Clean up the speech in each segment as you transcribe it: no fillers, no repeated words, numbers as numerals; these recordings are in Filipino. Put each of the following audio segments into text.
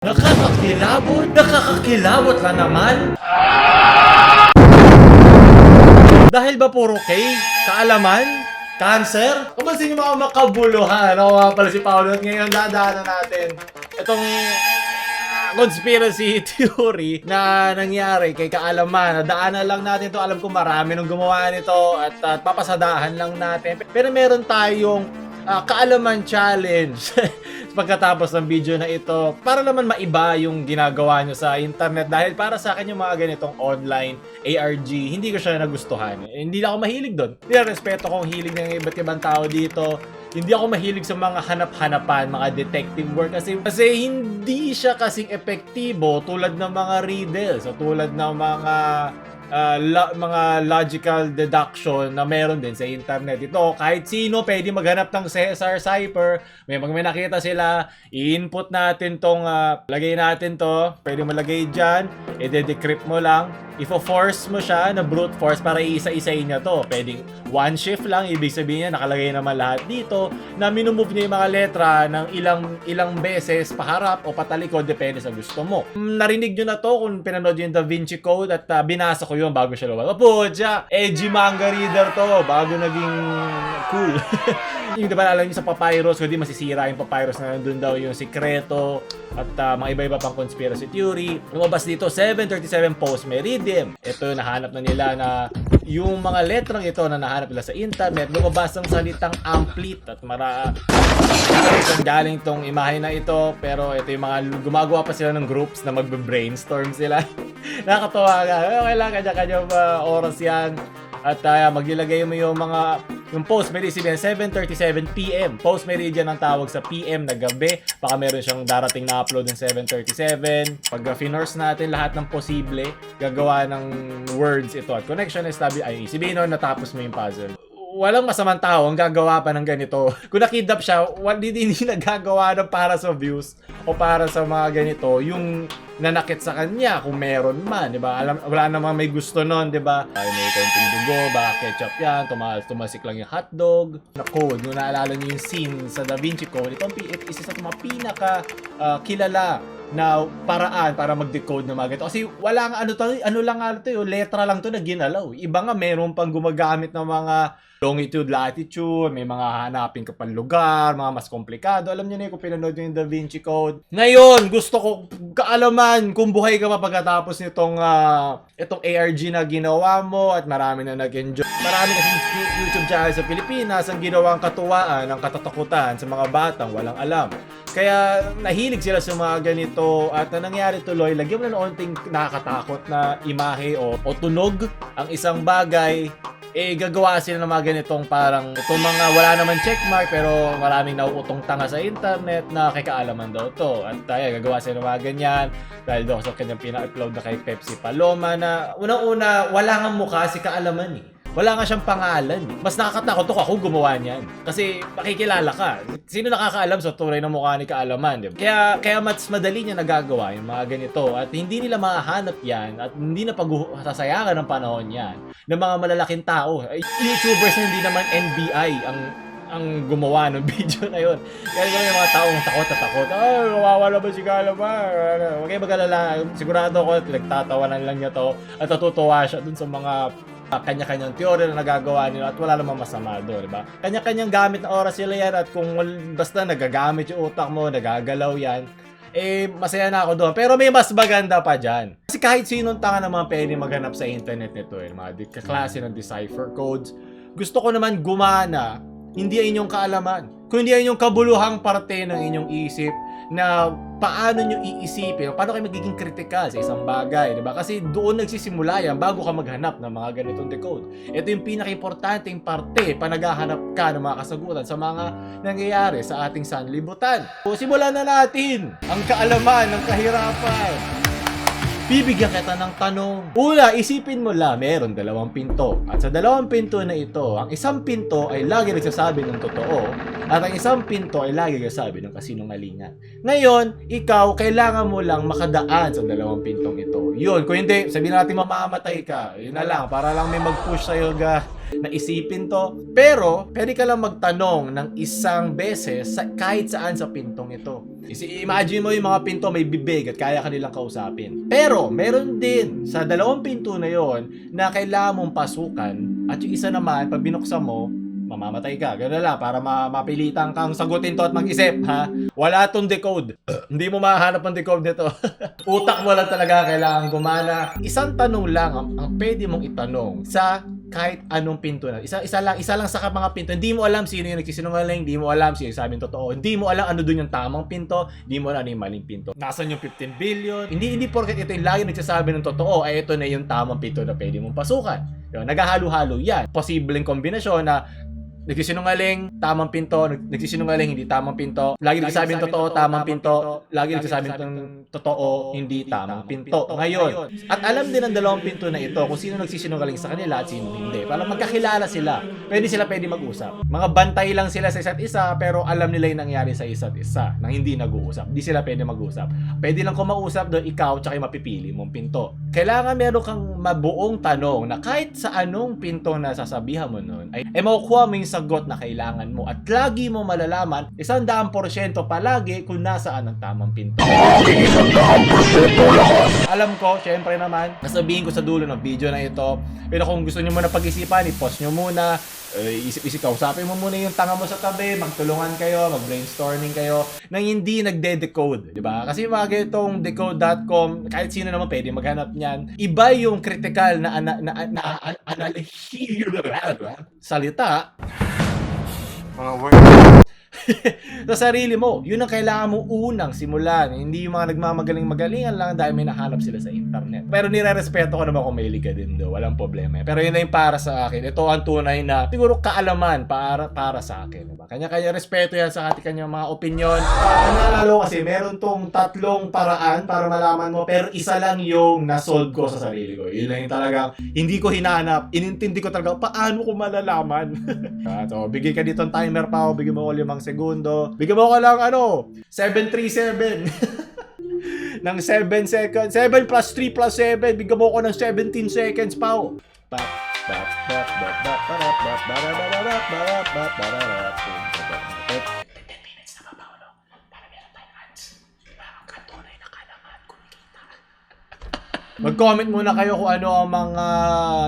Nakakakilabot? Nakakakilabot na naman? Dahil ba puro K? Kaalaman? Cancer? Kapansin niyo mga makabuluhan. Ako nga pala si Paolo at ngayon dadaanan natin itong conspiracy theory na nangyari kay Kaalaman. Daanan lang natin to. Alam ko marami nung gumawa nito at papasadahan lang natin. Pero meron tayong Kaalaman Challenge pagkatapos ng video na ito para naman maiba yung ginagawa nyo sa internet dahil para sa akin yung mga ganitong online ARG hindi ko siya nagustuhan. Hindi ako mahilig doon. Respeto ko ang hilig ng iba't ibang tao dito. Hindi ako mahilig sa mga hanap-hanapan, mga detective work kasi hindi siya kasing epektibo tulad ng mga riddles o tulad ng mga logical deduction na meron din sa internet. Ito, kahit sino pwede maghanap ng Cesar Cipher. May nakita sila, i-input natin tong, lagay natin to, pwede mo lagay dyan, i-decrypt mo lang, ifo-force mo siya na brute force para iisa-isayin niya to. Pwedeng one shift lang, ibig sabihin niya nakalagay naman lahat dito na minumove niya yung mga letra ng ilang beses paharap o patalikod, depende sa gusto mo. Narinig nyo na to kung pinanood yung Da Vinci Code at binasa ko yun bago siya lumabas. Opo, edgy manga reader to, bago naging cool. Yung diba alam nyo sa papyrus, hindi masisira yung papyrus na nandun daw yung sikreto at mga iba-iba pang conspiracy theory. Lumabas dito, 737 Post-Meridian. Ito yung nahanap na nila na yung mga letrang ito na nahanap nila sa internet, lumabas ang salitang amplit at galing tong imahe na ito, pero ito yung mga gumagawa pa sila ng groups na magbe-brainstorm sila. Nakakatawa ka. Okay lang, kanya-kanya oras yan. At maglilagay mo yung post-meridian 7:37 PM. Post-meridian ang tawag sa PM na gabi. Baka meron siyang darating na upload ng 7:37. Pag finors natin lahat ng posible, gagawa ng words ito. At connection establish, sabihin nun natapos mo yung puzzle. Walang masamang tao ang gagawa pa ng ganito. Kung nakidnap siya, hindi nagagawa ng para sa views o para sa mga ganito. Yung nanakit sa kanya kung meron man, 'di ba? Wala namang may gusto noon, 'di ba? Ay may konting dugo, baka ketchup 'yan, tumasik lang yung hotdog. Na code, kung naalala niyo yung scene sa Da Vinci Code, ito isa sa mga pinaka kilala na paraan para mag-decode ng mga ganito. Kasi wala nga letra lang to na ginalaw. Iba nga meron pang gumagamit ng mga longitude, latitude, may mga hanapin ka pang lugar, mga mas komplikado. Alam niyo na kung pinanood niyo yung Da Vinci Code. Ngayon, gusto ko kaalaman kung buhay ka pa pagkatapos nitong itong ARG na ginawa mo at marami na nag-enjoy. Marami kasi YouTube channel sa Pilipinas ang ginawang katuwaan ng katatakutan sa mga batang walang alam. Kaya nahilig sila sa mga ganito at na nangyari tuloy, lagyan mo na onting nakakatakot na imahe o tunog ang isang bagay, gagawa sila ng mga ganitong parang itong mga wala naman checkmark pero maraming nauutong tanga sa internet na kay kaalaman daw to. At gagawa sila ng mga ganyan dahil daw sa kanyang pina-upload na kay Pepsi Paloma na unang-una wala nga mukha si Kaalaman Wala nga siyang pangalan. Mas nakakatakot to ako gumawa niyan. Kasi makikilala ka. Sino nakakaalam sa tunay na mukha ni Kaalaman, di ba? Kaya mas madali niya nagagawa yung mga ganito. At hindi nila mahanap yan. At hindi na pagsasayangan ng panahon yan ng mga malalaking tao. YouTubers na hindi naman NBI ang gumawa ng video na yun. Kaya yung mga taong takot na takot. Nawawala ba si Kaalaman? Huwag kayo mag-alala. Sigurado ko nagtatawanan lang niya to. At natutuwa siya dun sa mga kanya-kanyang teorya na nagagawa nila at wala namang masama doon, di ba? Kanya-kanyang gamit na oras sila yan at kung basta nagagamit yung utak mo, nagagalaw yan, masaya na ako doon. Pero may mas maganda pa dyan. Kasi kahit sinong tanga naman pwede maghanap sa internet nito, mga klase ng decipher codes, gusto ko naman gumana, hindi ay inyong kaalaman, kundi ay inyong kabuluhang parte ng inyong isip na paano nyo iisipin, paano kayo magiging critical sa isang bagay, di ba? Kasi doon nagsisimula yan bago ka maghanap ng mga ganitong decode. Ito yung pinaka-importanting parte pa naghahanap ka ng mga kasagutan sa mga nangyayari sa ating sanlibutan. So, simulan na natin ang kaalaman ng kahirapan. Bibigyan kita ng tanong. Una, isipin mo lang, meron 2 pinto. At sa 2 pinto na ito, ang isang pinto ay lagi nagsasabi ng totoo at ang isang pinto ay lagi nagsasabi ng kasinungalingan. Ngayon, ikaw, kailangan mo lang makadaan sa 2 pintong ito. Yun, kung hindi, sabihin natin mamamatay ka. Yun na lang, para lang may mag-push sa'yo na isipin to. Pero, pwede ka lang magtanong ng isang beses kahit saan sa pintong ito. Imagine mo yung mga pinto may bibig at kaya kanilang kausapin. Pero, meron din sa dalawang pinto na yon na kailangan mong pasukan at yung isa naman, pag binuksan mo, mamamatay ka. Gano'n lang, para mapilitan kang sagutin to at mag-isip, ha? Wala tong decode. Hindi mo mahanap ang decode nito. Utak mo lang talaga kailangan gumana. Isang tanong lang ang pwede mong itanong sa kahit anong pinto na. Isa lang sa mga pinto. Hindi mo alam sino yung nagsisinungaling, hindi mo alam sino yung sabing totoo, hindi mo alam ano dun yung tamang pinto, hindi mo alam ano yung maling pinto. Nasaan yung 15 billion? Hindi porket ito yung lagi nagsasabi ng totoo, ay ito na yung tamang pinto na pwede mong pasukan. Naghahalo-halo yan. Posibleng kombinasyon na nagsisinungaling, tamang pinto, nagsisinungaling, hindi tamang pinto. Lagi nagsasabi ng totoo, tamang pinto. Lagi nagsasabi ng totoo, hindi tamang pinto. Ngayon, at alam din ng dalawang pinto na ito kung sino nagsisinungaling sa kanila at sino hindi. Para magkakilala sila. Pwede mag-usap. Mga bantay lang sila sa isa't isa, pero alam nila yung nangyari sa isa't isa nang hindi nag-uusap. Hindi sila pwede mag-usap. Pwede lang kumausap doon ikaw tsaka yung mapipili mong pinto. Kailangan meron kang mabuong tanong na kahit sa anong pinto na sasabihan mo nun, ay makukuha mo yung sagot na kailangan mo at lagi mo malalaman 100% palagi kung nasaan ang tamang pinto. Alam ko, syempre naman, nasabihin ko sa dulo ng video na ito, pero kung gusto nyo muna pag-isipan, i-pause nyo muna, isip-isip, kausapin mo muna yung tanga mo sa tabi, magtulungan kayo, mag-brainstorming kayo, nang hindi nagde-decode, di ba? Kasi mga itong decode.com, kahit sino naman pwede maghanap niyan, iba yung critical na salita sa sarili mo. Yun ang kailangan mo unang simulan. Hindi yung mga nagmamagaling-magalingan lang dahil may nahanap sila sa internet. Pero nire-respeto ko naman kung may liga din do. Walang problema. Pero yun na yung para sa akin. Ito ang tunay na siguro kaalaman para sa akin. Diba? Kanya-kanya respeto yan sa ating kanyang mga opinion. Naalala kasi meron tong 3 paraan para malaman mo, pero isa lang yung nasolve ko sa sarili ko. Yun lang yung talagang hindi ko hinanap. Inintindi ko talaga paano ko malalaman. So, bigay ka dito ng timer pa ako. Bigyan mo ko 5 segundo. Bigyan mo ko lang 737 ng 7 seconds. 7 plus 3 plus 7. Bigyan mo ko ng 17 seconds pa ako. Mag-comment muna kayo kung ano ang mga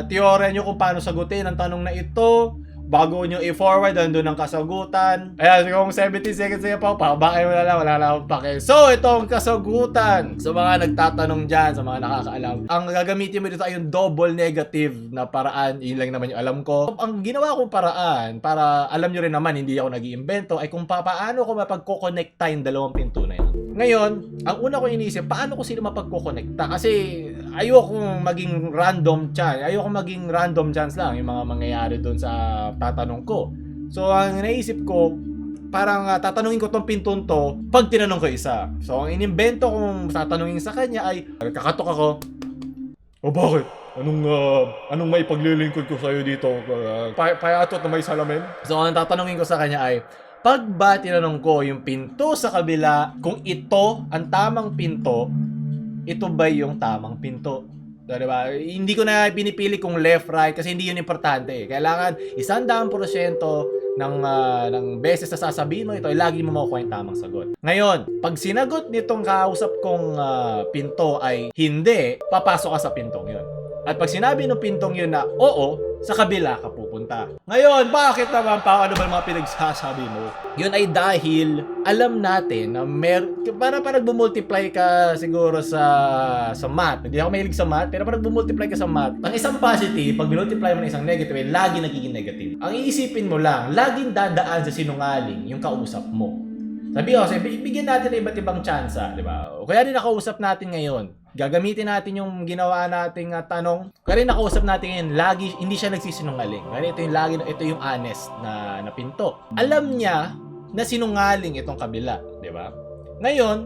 teorya nyo kung paano sagutin ang tanong na ito. Bago nyo i-forward, andun ang kasagutan. Ayan, kung 17 seconds na pa, pakabakay mo na lang, wala akong pake. So, ito ang kasagutan. Sa mga nagtatanong dyan, sa mga nakakaalam, ang gagamitin mo dito ay yung double negative na paraan. Yun lang naman yung alam ko. Ang ginawa kong paraan, para alam nyo rin naman, hindi ako nag-iimbento, ay kung paano ko mapagkukonekta yung dalawang pinto na yun. Ngayon, ang una ko inisip, paano ko sila mapagkukonekta? Kasi ayoko maging random chance. Ayoko maging random chance lang yung mga mangyayari doon sa tatanong ko. So, ang naisip ko, parang tatanungin ko tong pintong to pag tinanong ko isa. So, ang inimbento kong tatanungin sa kanya ay, kakatok ako. O bakit? Anong may paglilingkod ko sa'yo dito? Payatot na may salamin? So, ang tatanungin ko sa kanya ay, pag ba tinanong ko yung pinto sa kabila, kung ito ang tamang pinto, ito ba yung tamang pinto? So, diba? Hindi ko na pinipili kung left, right, kasi hindi yun importante. Kailangan 100% ng beses na sasabihin mo ito, ay lagi mo makukuha yung tamang sagot. Ngayon, pag sinagot nitong kausap kong pinto ay hindi, papasok ka sa pintong yun. At pag sinabi ng pintong yun na oo, sa kabila ka pupunta. Ngayon, bakit naman pa? Ano ba mga pinagsasabi mo? Yun ay dahil alam natin na para nagmumultiply ka siguro sa math. Hindi ako mahilig sa math, pero para nagmumultiply ka sa math, ang isang positive, pag minultiply mo ng isang negative, ay lagi nagiging negative. Ang iisipin mo lang, laging dadaan sa sinungaling yung kausap mo. Sabi ko, bigyan natin ng iba't ibang tsansa, di ba? O kaya rin nakausap natin ngayon. Gagamitin natin yung ginawa nating tanong. Kaya rin nakausap natin ngayon, lagi, hindi siya nagsisinungaling. Kaya ito yung honest na pinto. Alam niya na sinungaling itong kabila, di ba? Ngayon,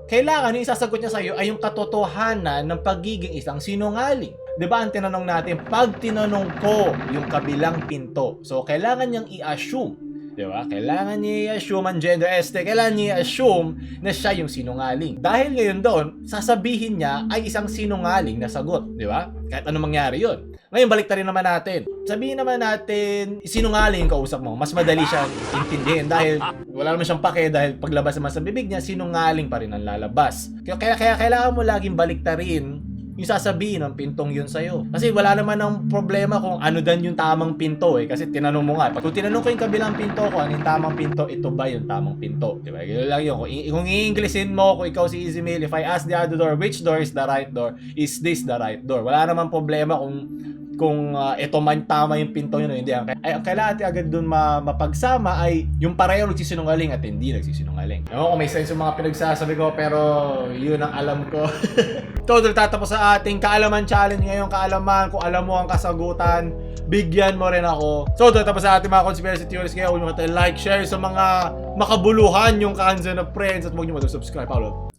kailangan yung isasagot niya sa iyo ay yung katotohanan ng pagiging isang sinungaling. Di ba ang tinanong natin, pag tinanong ko yung kabilang pinto, so kailangan niyang i-assume Di ba? Kailangan niya i-assume ang gender este. Kailangan niya i-assume na siya yung sinungaling. Dahil ngayon doon, sasabihin niya ay isang sinungaling na sagot. Di ba? Kahit ano mangyari yun. Ngayon, baliktarin naman natin. Sabihin naman natin, sinungaling kausap mo. Mas madali siya intindihin dahil wala naman siyang pake dahil paglabas naman sa bibig niya, sinungaling pa rin ang lalabas. Kaya kailangan mo laging baliktarin yung sasabihin ng pintong yun sa'yo. Kasi wala naman ng problema kung ano dan yung tamang pinto eh. Kasi tinanong mo nga, kung tinanong ko yung kabilang pinto ko, ano yung tamang pinto, ito ba yung tamang pinto? Diba? Gano'n lang yun. Kung i-Englishin mo, kung ikaw si Easy Mail, if I ask the other door, which door is the right door? Is this the right door? Wala naman problema kung ito man tama yung pinto yun o hindi. Ang kailangan natin agad dun mapagsama ay yung pareho nagsisinungaling at hindi nagsisinungaling. Ewan ko may sense yung mga pinagsasabi ko pero yun ang alam ko. Todo tatapos sa ating kaalaman challenge ngayon. Kaalaman, kung alam mo ang kasagutan, bigyan mo rin ako. So tapos sa ating mga conspiracy theories ngayon, huwag nyo natin like, share sa mga makabuluhan yung Kanzen of Friends at huwag nyo subscribe. Follow.